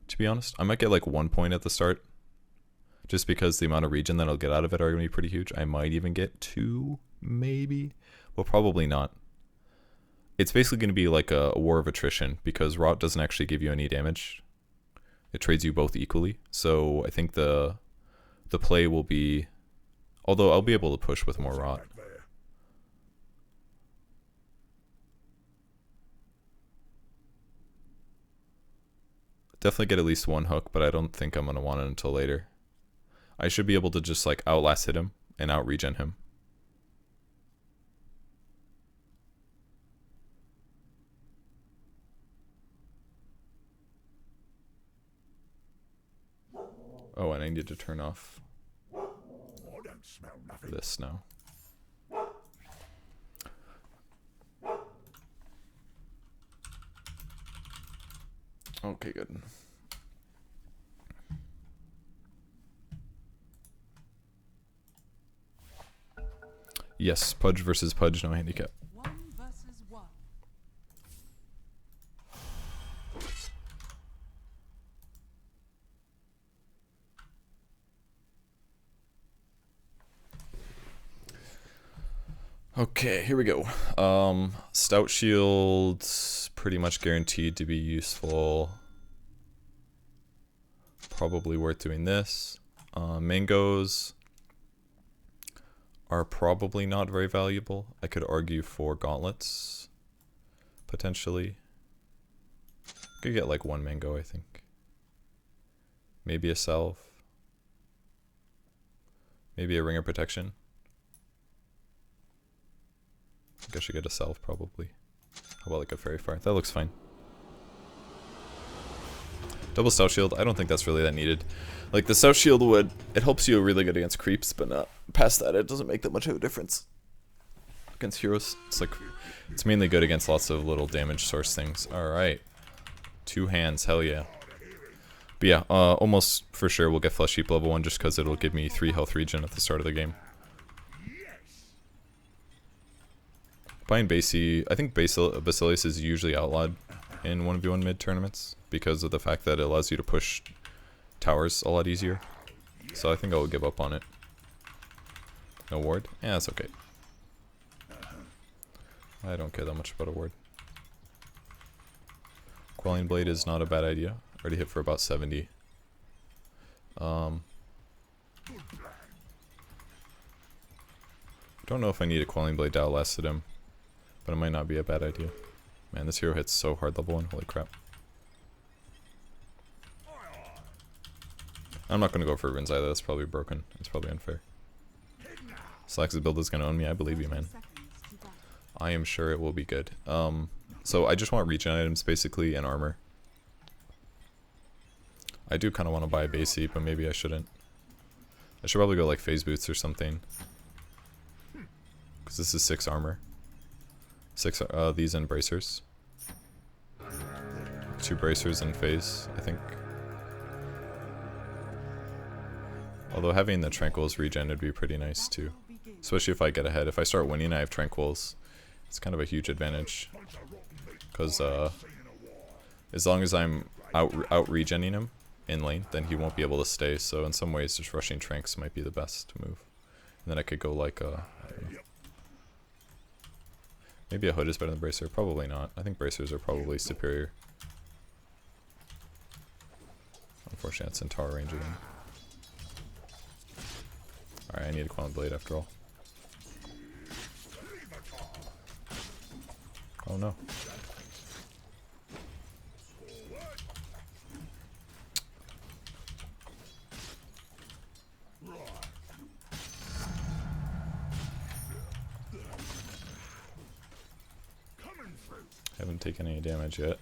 to be honest. I might get like 1 point at the start, just because the amount of regen that I'll get out of it are going to be pretty huge. I might even get 2, maybe. Well, probably not. It's basically going to be like a war of attrition, because rot doesn't actually give you any damage. It trades you both equally. So I think the play will be, although I'll be able to push with more rot. Definitely get at least 1 hook, but I don't think I'm going to want it until later. I should be able to just like outlast hit him and out regen him. Oh, and I need to turn off this now. Okay, good. Yes, Pudge versus Pudge, no handicap. 1 versus 1. Okay, here we go. Stout Shield's pretty much guaranteed to be useful. Probably worth doing this. Mangoes are probably not very valuable. I could argue for gauntlets, potentially. Could get like 1 mango, I think. Maybe a salve. Maybe a ringer protection. I think I should get a salve probably. How about like a fairy fire? That looks fine. Double stout shield, I don't think that's really that needed. Like the stout shield would, it helps you really good against creeps, but not past that it doesn't make that much of a difference. Against heroes, it's like, it's mainly good against lots of little damage source things. Alright. 2 hands, hell yeah. But yeah, almost for sure we'll get Flesh Heap level 1 just because it'll give me 3 health regen at the start of the game. Buying Basie, I think Basilius is usually outlawed in 1v1 mid tournaments because of the fact that it allows you to push towers a lot easier. So I think I'll give up on it. No ward? Yeah, that's okay. I don't care that much about a ward. Quelling Blade is not a bad idea. Already hit for about 70. Don't know if I need a Quelling Blade to outlast him, but it might not be a bad idea. Man, this hero hits so hard level 1, holy crap. I'm not going to go for runes either, that's probably broken. It's probably unfair. Slax's build is going to own me, I believe you, man. I am sure it will be good. So I just want regen items basically and armor. I do kind of want to buy a Basie, but maybe I shouldn't. I should probably go like phase boots or something. Because this is 6 armor. 6 these and bracers. 2 bracers and phase, I think. Although having the tranquils regen would be pretty nice too. Especially if I get ahead. If I start winning I have tranquils. It's kind of a huge advantage. Because as long as I'm out regenning him in lane, then he won't be able to stay. So in some ways just rushing tranks might be the best move. And then I could go like I don't know. Maybe a hood is better than bracer. Probably not. I think bracers are probably superior. Unfortunately, that's in tower range again. Alright, I need a Quelling Blade after all. Oh no. Haven't taken any damage yet.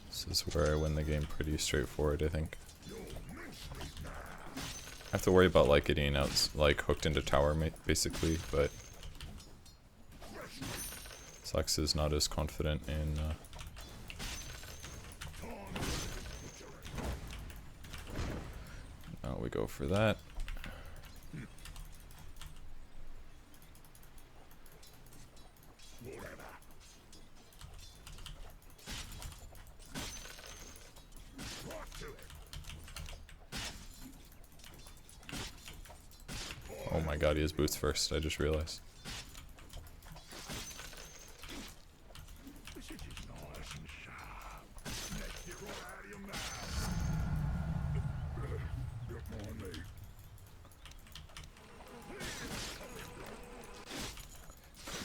This is where I win the game pretty straightforward, I think. I have to worry about like getting out, like hooked into tower basically, but Slax is not as confident in now we go for that. my god, he has boots first, I just realized.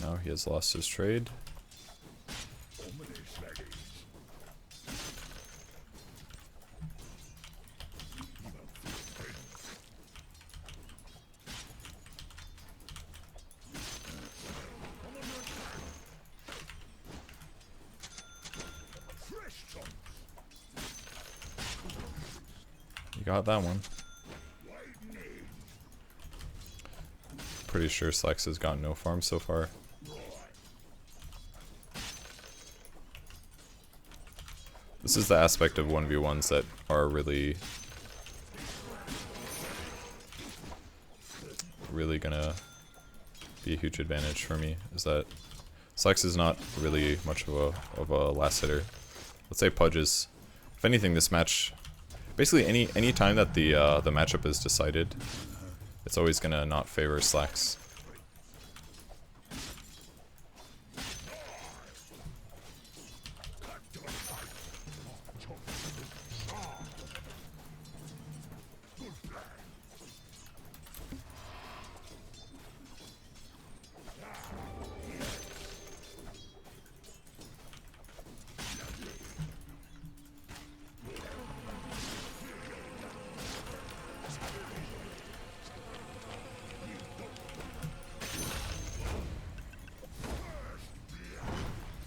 Now he has lost his trade. You got that one. Pretty sure Slex has gotten no farm so far. This is the aspect of 1v1s that are really gonna be a huge advantage for me, is that Slex is not really much of a last hitter. Let's say Pudge is. If anything, this match, basically any time that the matchup is decided, it's always gonna not favor Slex.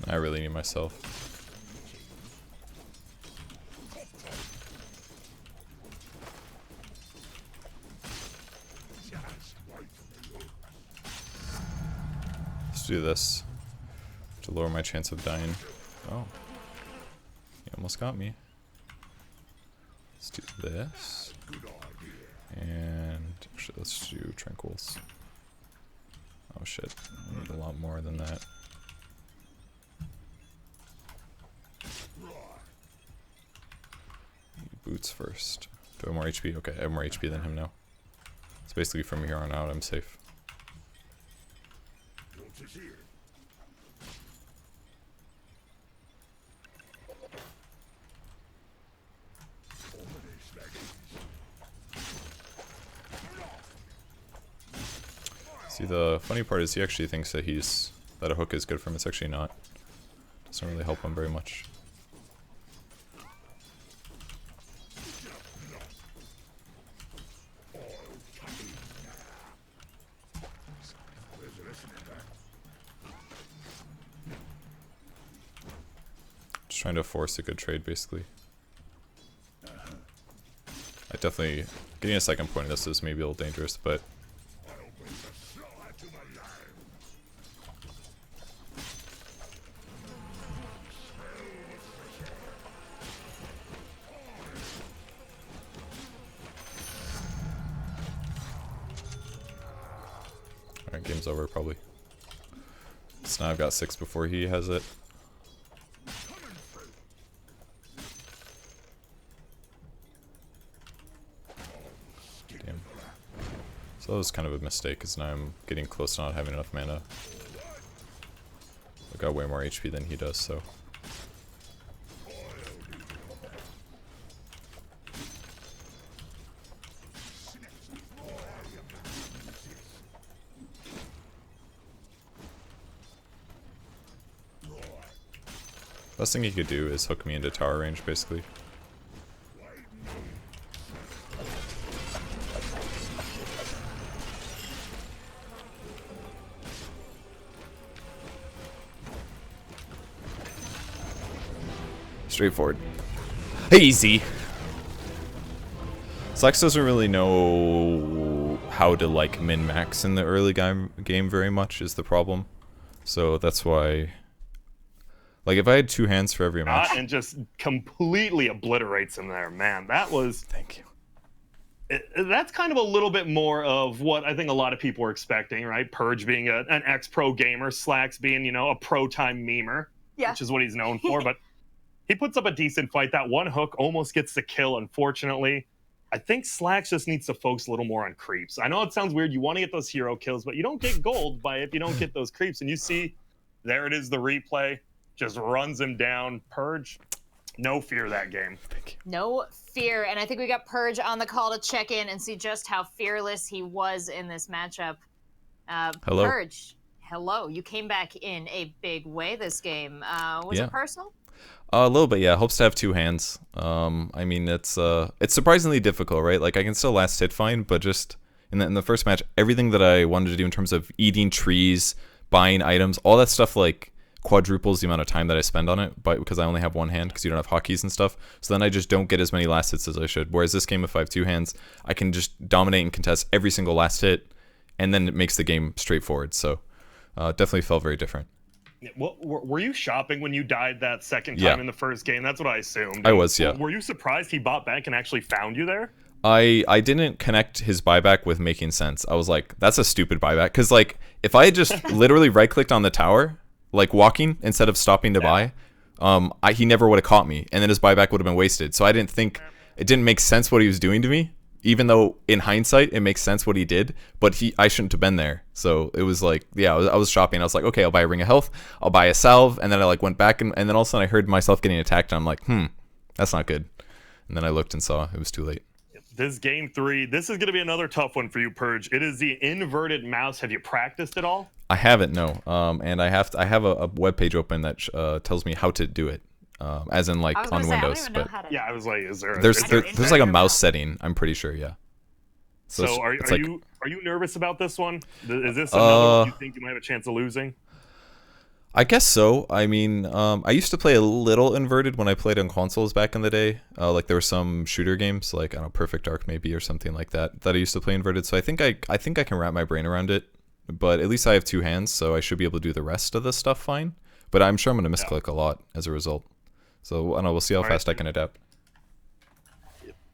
I really need myself. Let's do this to lower my chance of dying. Oh, he almost got me. Let's do this, and actually let's do tranquils. Oh shit, I need a lot more than that. Boots first. Do I have more HP? Okay, I have more HP than him now. It's basically from here on out I'm safe. See, the funny part is he actually thinks that that a hook is good for him. It's actually not. Doesn't really help him very much. Just trying to force a good trade, basically. I definitely, getting a second point of this is maybe a little dangerous, but alright, game's over probably. So now I've got 6 before he has it. Damn. So that was kind of a mistake, because now I'm getting close to not having enough mana. I've got way more HP than he does, so. Best thing he could do is hook me into tower range, basically. Straightforward. Easy! Slex doesn't really know how to, like, min-max in the early game very much, is the problem. So that's why... Like, if I had 2 hands for every match... And just completely obliterates him there, man. That was... Thank you. That's kind of a little bit more of what I think a lot of people were expecting, right? Purge being an ex-pro gamer, Slacks being, you know, a pro-time memer, which is what he's known for. But he puts up a decent fight. That one hook almost gets the kill, unfortunately. I think Slacks just needs to focus a little more on creeps. I know it sounds weird. You want to get those hero kills, but you don't get gold by if you don't get those creeps. And you see, there it is, the replay. Just runs him down. Purge, no fear that game. No fear. And I think we got Purge on the call to check in and see just how fearless he was in this matchup. Hello. Purge, hello. You came back in a big way this game. Was it personal? A little bit, yeah. Hopes to have 2 hands. I mean, it's surprisingly difficult, right? Like, I can still last hit fine, but just in the first match, everything that I wanted to do in terms of eating trees, buying items, all that stuff, like, quadruples the amount of time that I spend on it, but because I only have 1 hand, because you don't have hotkeys and stuff. So then I just don't get as many last hits as I should. Whereas this game, if I have 2 hands, I can just dominate and contest every single last hit, and then it makes the game straightforward. So definitely felt very different. Well, were you shopping when you died that second time in the first game? That's what I assumed. I was, yeah. Were you surprised he bought back and actually found you there? I didn't connect his buyback with making sense. I was like, that's a stupid buyback. Because, like, if I had just literally right-clicked on the tower, like walking, instead of stopping to buy, he never would have caught me. And then his buyback would have been wasted. So I didn't think, it didn't make sense what he was doing to me. Even though in hindsight it makes sense what he did, but I shouldn't have been there. So it was like, yeah, I was shopping. I was like, okay, I'll buy a ring of health, I'll buy a salve, and then I like went back and then all of a sudden I heard myself getting attacked, and I'm like, that's not good. And then I looked and saw it was too late. This game 3, this is going to be another tough one for you, Purge. It is the inverted mouse. Have you practiced at all? I haven't, no. And I have a web page open that tells me how to do it. As in like on Windows, but yeah, I was like, there's like a mouse setting. I'm pretty sure, yeah. So are you nervous about this one? Is this another one you think you might have a chance of losing? I guess so. I mean, I used to play a little inverted when I played on consoles back in the day. Like there were some shooter games, like I don't know, Perfect Dark maybe or something like that I used to play inverted. So I think I can wrap my brain around it. But at least I have 2 hands, so I should be able to do the rest of the stuff fine. But I'm sure I'm gonna misclick a lot as a result. So I don't know. We'll see how fast I can adapt.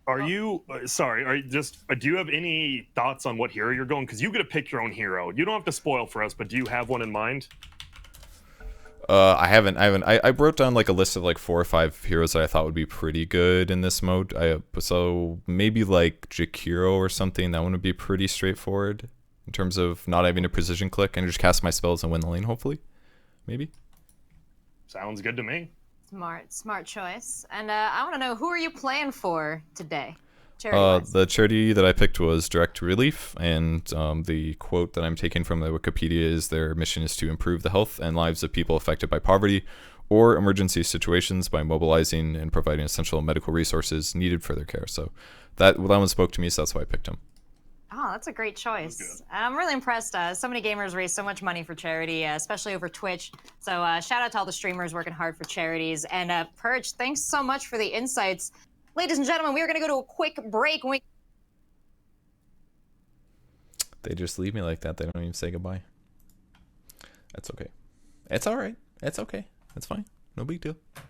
Are you do you have any thoughts on what hero you're going? Because you get to pick your own hero. You don't have to spoil for us, but do you have one in mind? I haven't. I wrote down like a list of like 4 or 5 heroes that I thought would be pretty good in this mode. So maybe like Jakiro or something. That one would be pretty straightforward in terms of not having a precision click and just cast my spells and win the lane. Hopefully, maybe. Sounds good to me. Smart choice. And I want to know, who are you playing for today? The charity that I picked was Direct Relief, and the quote that I'm taking from the Wikipedia is their mission is to improve the health and lives of people affected by poverty or emergency situations by mobilizing and providing essential medical resources needed for their care. So that one spoke to me, so that's why I picked him. Oh, that's a great choice. I'm really impressed. So many gamers raise so much money for charity, especially over Twitch. So shout out to all the streamers working hard for charities. And Purge, thanks so much for the insights. Ladies and gentlemen, we are going to go to a quick break. They just leave me like that. They don't even say goodbye. That's okay. It's all right. It's okay. It's fine. No big deal.